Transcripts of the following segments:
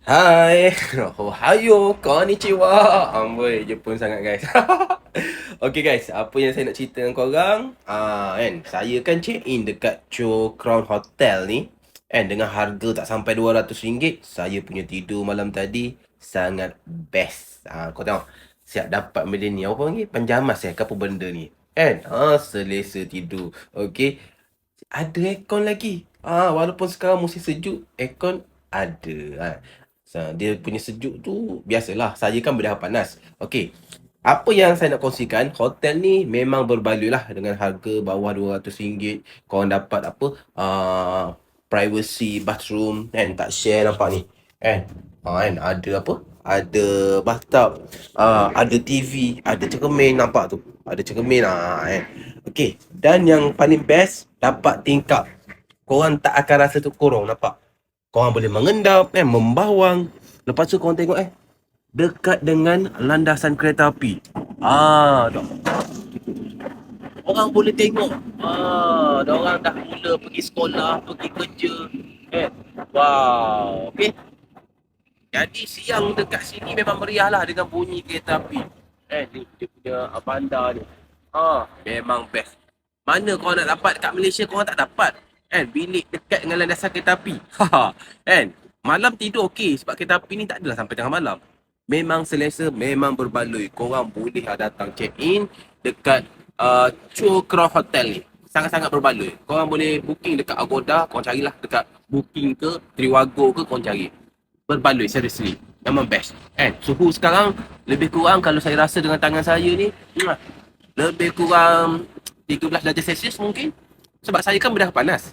Hai, ohayo, konnichiwa. Amboi, Jepun sangat guys. Okay guys, apa yang saya nak cerita dengan korang? Kan, saya kan check in dekat Cho Crown Hotel ni. Dengan harga tak sampai RM200, saya punya tidur malam tadi sangat best. Kau tengok, siap dapat benda ni. Apa panggil? Panjamas ke apa benda ni? Selesa tidur. Okay, ada aircon lagi. Walaupun sekarang musim sejuk, aircon ada. Dia punya sejuk tu biasalah. Saya kan berdah panas. Okey. Apa yang saya nak kongsikan, hotel ni memang berbaloi lah dengan harga bawah RM200. Korang dapat apa? Privacy bathroom kan, tak share nampak ni. Kan ada apa? Ada bathtub, ada TV, ada cermin nampak tu. Ada cermin kan. Okey, dan yang paling best dapat tingkap. Korang tak akan rasa terkurung, nampak? Korang boleh mengendap, membawang. Lepas tu korang tengok dekat dengan landasan kereta api. Tak. Orang boleh tengok. Orang dah mula pergi sekolah, pergi kerja. Wow, okey. Jadi siang dekat sini memang meriah lah dengan bunyi kereta api. Dia punya bandar ni. Memang best. Mana korang nak dapat kat Malaysia, korang tak dapat. Bilik dekat dengan landasan kereta api. Malam tidur okey sebab kereta api ni tak adalah sampai tengah malam. Memang selesa, memang berbaloi. Korang boleh datang check in dekat Cho Crown Hotel ni. Sangat-sangat berbaloi. Korang boleh booking dekat Agoda, korang carilah dekat booking ke Trivago ke, korang cari. Berbaloi, seriously. Memang best. Suhu sekarang lebih kurang kalau saya rasa dengan tangan saya ni, lebih kurang 13 darjah Celsius mungkin. Sebab saya kan berdah panas.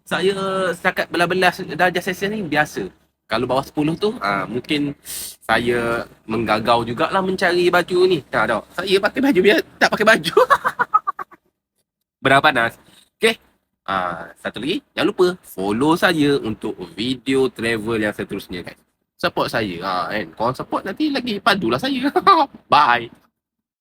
Saya setakat belas-belas darjah Celsius ni biasa. Kalau bawah 10 tu, mungkin saya menggagau jugalah mencari baju ni. Tak. Saya pakai baju biar tak pakai baju. Berapa panas. Okay. Satu lagi, jangan lupa follow saya untuk video travel yang seterusnya guys. Support saya. Korang support nanti lagi padulah saya. Bye.